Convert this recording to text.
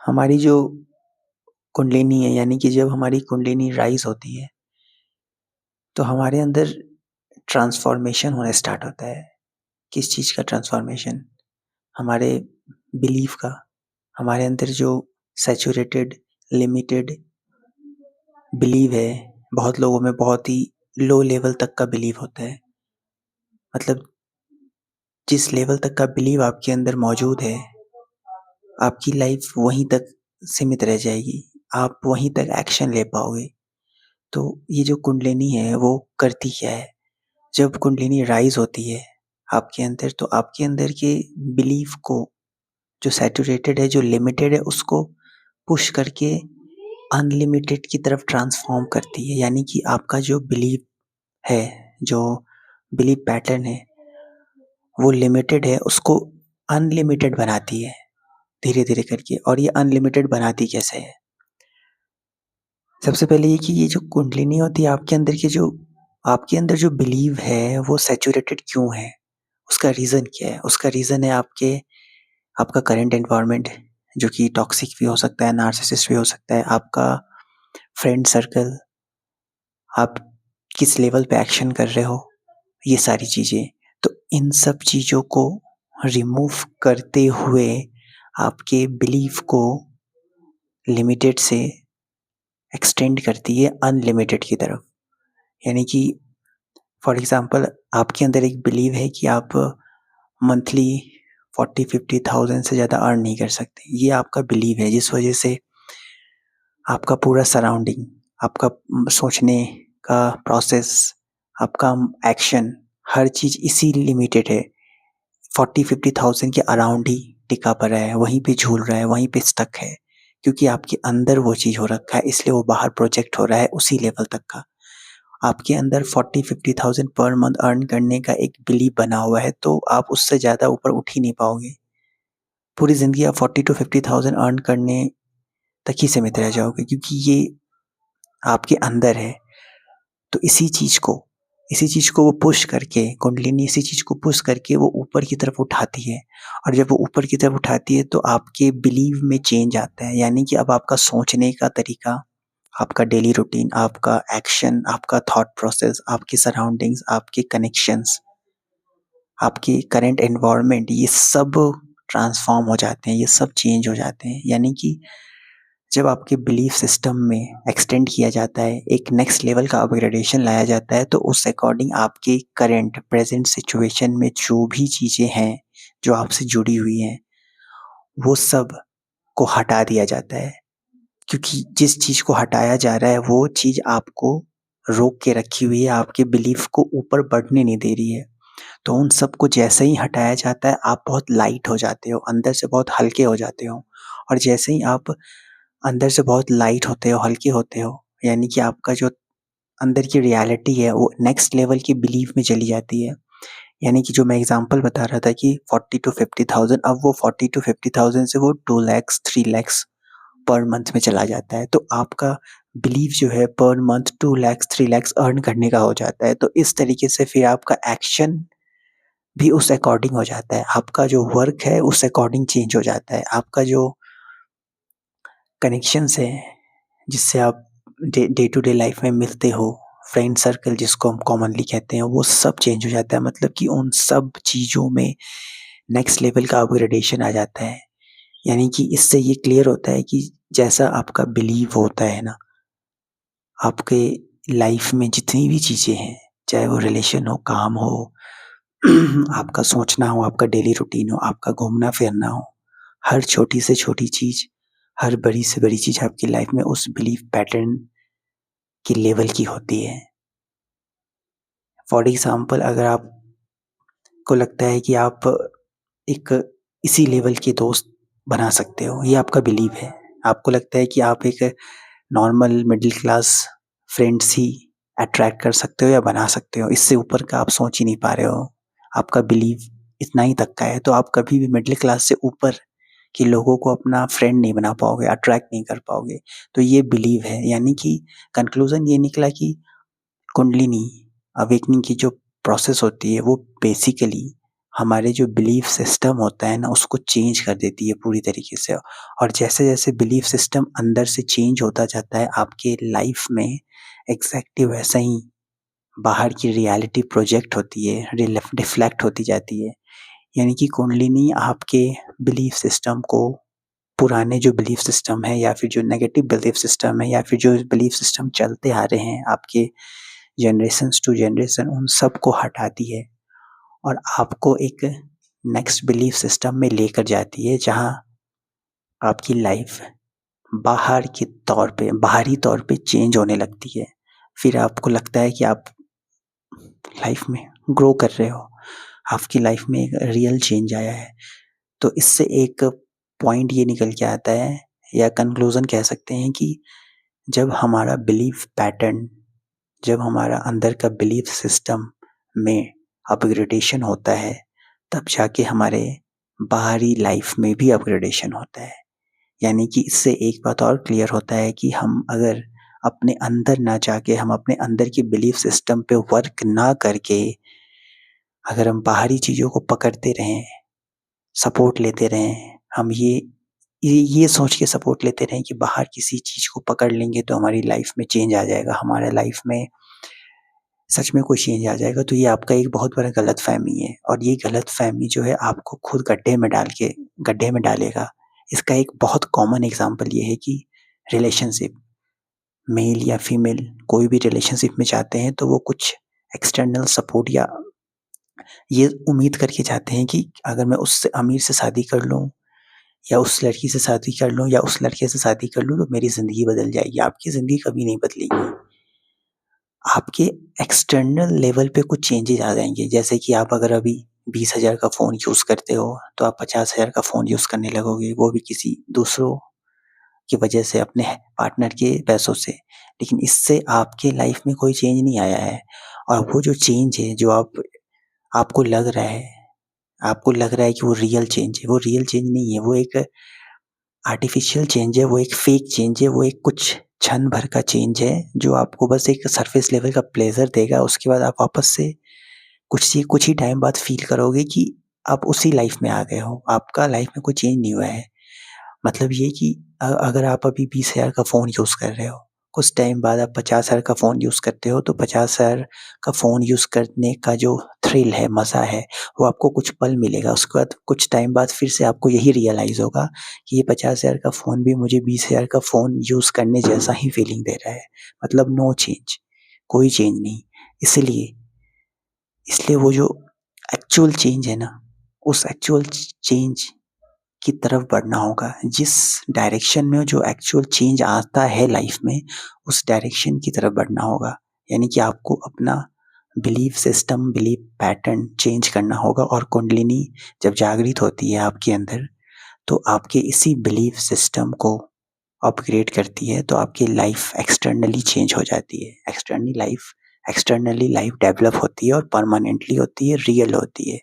हमारी जो कुंडलिनी है यानी कि जब हमारी कुंडलिनी राइज़ होती है, तो हमारे अंदर ट्रांसफ़ॉर्मेशन होना स्टार्ट होता है। किस चीज़ का ट्रांसफ़ॉर्मेशन? हमारे बिलीफ़ का। हमारे अंदर जो सैचुरेटेड, लिमिटेड बिलीव है, बहुत लोगों में बहुत ही लो लेवल तक का बिलीव होता है। मतलब जिस लेवल तक का बिलीव आपके अंदर मौजूद है, आपकी लाइफ़ वहीं तक सीमित रह जाएगी। आप वहीं तक एक्शन ले पाओगे। तो ये जो कुंडलिनी है वो करती क्या है? जब कुंडलिनी राइज़ होती है आपके अंदर, तो आपके अंदर के बिलीफ को, जो सैचुरेटेड है, जो लिमिटेड है, उसको पुश करके अनलिमिटेड की तरफ ट्रांसफ़ॉर्म करती है। यानी कि आपका जो बिलीफ है, जो बिलीफ पैटर्न है, वो लिमिटेड है, उसको अनलिमिटेड बनाती है धीरे-धीरे करके। और ये अनलिमिटेड बनाती कैसे है? सबसे पहले ये कि ये जो कुंडलिनी होती है आपके अंदर जो बिलीव है वो सैचुरेटेड क्यों है? उसका रीज़न क्या है? उसका रीज़न है आपका करंट एनवायरनमेंट, जो कि टॉक्सिक भी हो सकता है, नार्सिसिस्ट भी हो सकता है, आपका फ्रेंड सर्कल, आप किस लेवल पे एक्शन कर रहे हो, ये सारी चीज़ें। तो इन सब चीज़ों को रिमूव करते हुए आपके बिलीव को लिमिटेड से एक्सटेंड करती है अनलिमिटेड की तरफ। यानी कि फॉर एग्ज़ाम्पल आपके अंदर एक बिलीव है कि आप मंथली 40-50,000 से ज़्यादा अर्न नहीं कर सकते। ये आपका बिलीव है, जिस वजह से आपका पूरा सराउंडिंग, आपका सोचने का प्रोसेस, आपका एक्शन, हर चीज़ इसी लिमिटेड है। 40-50,000 के अराउंड ही टिका पड़ा है, वहीं पे झूल रहा है, वहीं पे स्टक है। क्योंकि आपके अंदर वो चीज़ हो रखा है, इसलिए वो बाहर प्रोजेक्ट हो रहा है उसी लेवल तक का। आपके अंदर 40-50,000 पर मंथ अर्न करने का एक बिलीव बना हुआ है, तो आप उससे ज़्यादा ऊपर उठ ही नहीं पाओगे। पूरी ज़िंदगी आप 40-50,000 अर्न करने तक ही सीमित रह जाओगे, क्योंकि ये आपके अंदर है। तो इसी चीज़ को वो पुश करके, कुंडलिनी इसी चीज़ को पुश करके वो ऊपर की तरफ उठाती है। और जब वो ऊपर की तरफ उठाती है तो आपके बिलीव में चेंज आता है। यानी कि अब आपका सोचने का तरीका, आपका डेली रूटीन, आपका एक्शन, आपका थॉट प्रोसेस, आपकी सराउंडिंग्स, आपके कनेक्शंस, आपकी करंट एनवायरनमेंट, ये सब ट्रांसफ़ॉर्म हो जाते हैं, ये सब चेंज हो जाते हैं। यानी कि जब आपके बिलीफ सिस्टम में एक्सटेंड किया जाता है, एक नेक्स्ट लेवल का अपग्रेडेशन लाया जाता है, तो उस अकॉर्डिंग आपके करंट प्रेज़ेंट सिचुएशन में जो भी चीज़ें हैं, जो आपसे जुड़ी हुई हैं, वो सब को हटा दिया जाता है। क्योंकि जिस चीज़ को हटाया जा रहा है, वो चीज़ आपको रोक के रखी हुई है, आपके बिलीफ को ऊपर बढ़ने नहीं दे रही है। तो उन सबको जैसे ही हटाया जाता है, आप बहुत लाइट हो जाते हो, अंदर से बहुत हल्के हो जाते हो। और जैसे ही आप अंदर से बहुत लाइट होते हो, हल्के होते हो, यानी कि आपका जो अंदर की रियलिटी है, वो नेक्स्ट लेवल की बिलीफ में चली जाती है। यानी कि जो मैं एग्ज़ाम्पल बता रहा था कि 40 टू 50,000, अब वो 40 टू 50,000 से वो 2 लाख, 3 लाख पर मंथ में चला जाता है। तो आपका बिलीव जो है per month 2 lakh, 3 lakh earn करने का हो जाता है। तो इस तरीके से फिर आपका एक्शन भी उस अकॉर्डिंग हो जाता है। आपका जो वर्क है उस अकॉर्डिंग चेंज हो जाता है। आपका जो कनेक्शंस हैं, जिससे आप डे टू डे लाइफ में मिलते हो, फ्रेंड सर्कल जिसको हम कॉमनली कहते हैं, वो सब चेंज हो जाता है। मतलब कि उन सब चीज़ों में नेक्स्ट लेवल का अपग्रेडेशन आ जाता है। यानी कि इससे ये क्लियर होता है कि जैसा आपका बिलीव होता है ना, आपके लाइफ में जितनी भी चीज़ें हैं, चाहे वो रिलेशन हो, काम हो, आपका सोचना हो, आपका डेली रूटीन हो, आपका घूमना-फिरना हो, हर छोटी से छोटी चीज़, हर बड़ी से बड़ी चीज़ आपकी लाइफ में उस बिलीफ पैटर्न की लेवल की होती है। फॉर एग्ज़ाम्पल अगर आपको लगता है कि आप एक इसी लेवल के दोस्त बना सकते हो, ये आपका बिलीव है। आपको लगता है कि आप एक नॉर्मल मिडल क्लास फ्रेंड्स ही अट्रैक्ट कर सकते हो या बना सकते हो, इससे ऊपर का आप सोच ही नहीं पा रहे हो। आपका बिलीव इतना ही तक का है, तो आप कभी भी मिडल क्लास से ऊपर के लोगों को अपना फ्रेंड नहीं बना पाओगे, अट्रैक्ट नहीं कर पाओगे। तो ये बिलीव है। यानी कि कंक्लूज़न ये निकला कि कुंडलिनी अवेकनिंग की जो प्रोसेस होती है वो बेसिकली हमारे जो बिलीफ सिस्टम होता है ना उसको चेंज कर देती है पूरी तरीके से। और जैसे-जैसे बिलीफ सिस्टम अंदर से चेंज होता जाता है आपके लाइफ में एग्ज़ैक्टली वैसा ही बाहर की रियलिटी प्रोजेक्ट होती है, रिफ्लेक्ट होती जाती है। यानी कि कुंडलिनी आपके बिलीफ सिस्टम को, पुराने जो बिलीफ सिस्टम है या फिर जो नेगेटिव बिलीफ सिस्टम है या फिर जो बिलीफ सिस्टम चलते आ रहे हैं आपके जनरेशन्स टू जनरेशन, उन सबको हटाती है और आपको एक नेक्स्ट बिलीफ सिस्टम में लेकर जाती है जहाँ आपकी लाइफ बाहरी तौर पे चेंज होने लगती है। फिर आपको लगता है कि आप लाइफ में ग्रो कर रहे हो, आपकी लाइफ में एक रियल चेंज आया है। तो इससे एक पॉइंट ये निकल के आता है या कंक्लूज़न कह सकते हैं कि जब हमारा बिलीफ पैटर्न, जब हमारा अंदर का बिलीफ सिस्टम में अपग्रेडेशन होता है, तब जाके हमारे बाहरी लाइफ में भी अपग्रेडेशन होता है। यानी कि इससे एक बात और क्लियर होता है कि हम अगर अपने अंदर ना जाके, हम अपने अंदर की बिलीफ सिस्टम पे वर्क ना करके, अगर हम बाहरी चीज़ों को पकड़ते रहें, सपोर्ट लेते रहें, हम ये सोच के सपोर्ट लेते रहें कि बाहर किसी चीज़ को पकड़ लेंगे तो हमारी लाइफ में चेंज आ जाएगा, हमारे लाइफ में सच में कोई चेंज आ जाएगा, तो ये आपका एक बहुत बड़ा गलतफ़हमी है और ये गलतफ़हमी जो है आपको खुद गड्ढे में डालेगा। इसका एक बहुत कॉमन एग्ज़ाम्पल ये है कि रिलेशनशिप, मेल या फीमेल कोई भी रिलेशनशिप में जाते हैं तो वो कुछ एक्सटर्नल सपोर्ट या ये उम्मीद करके जाते हैं कि अगर मैं उससे अमीर से शादी कर लूँ या उस लड़की से शादी कर लूँ या उस लड़के से शादी कर लूँ तो मेरी ज़िंदगी बदल जाएगी। आपकी ज़िंदगी कभी नहीं बदलेगी। आपके एक्सटर्नल लेवल पे कुछ चेंजेज़ आ जाएँगे। जैसे कि आप अगर अभी 20,000 का फ़ोन यूज़ करते हो, तो आप 50,000 का फ़ोन यूज़ करने लगोगे, वो भी किसी दूसरों की वजह से, अपने पार्टनर के पैसों से। लेकिन इससे आपके लाइफ़ में कोई चेंज नहीं आया है और वो जो चेंज है, जो आपको लग रहा है, कि वो रियल चेंज है, वो रियल चेंज नहीं है, वो एक आर्टिफ़िशियल चेंज है, वो एक फ़ेक चेंज है, वो एक कुछ क्षण भर का चेंज है, जो आपको बस एक सरफ़ेस लेवल का प्लेज़र देगा। उसके बाद आप वापस से कुछ ही टाइम बाद फ़ील करोगे कि आप उसी लाइफ़ में आ गए हो। आपका लाइफ़ में कोई चेंज नहीं हुआ है। मतलब ये कि अगर आप अभी 20,000 का फ़ोन यूज़ कर रहे हो, कुछ टाइम बाद आप 50,000 का फ़ोन यूज़ करते हो, तो 50,000 का फ़ोन यूज़ करने का जो थ्रिल है, मज़ा है, वो आपको कुछ पल मिलेगा। उसके बाद कुछ टाइम बाद फिर से आपको यही रियलाइज़ होगा कि ये 50,000 का फ़ोन भी मुझे 20,000 का फ़ोन यूज़ करने जैसा ही फ़ीलिंग दे रहा है। मतलब नो चेंज, कोई चेंज नहीं। इसलिए इसलिए वो जो एक्चुअल चेंज है ना, उस एक्चुअल चेंज की तरफ बढ़ना होगा। जिस डायरेक्शन में जो एक्चुअल चेंज आता है लाइफ में, उस डायरेक्शन की तरफ बढ़ना होगा। यानी कि आपको अपना belief system, belief pattern change करना होगा और कुंडलिनी जब जागृत होती है आपके अंदर, तो आपके इसी बिलीफ सिस्टम को अपग्रेड करती है, तो आपकी लाइफ एक्सटर्नली चेंज हो जाती है। एक्सटर्नली लाइफ डेवलप होती है और परमानेंटली होती है, रियल होती है।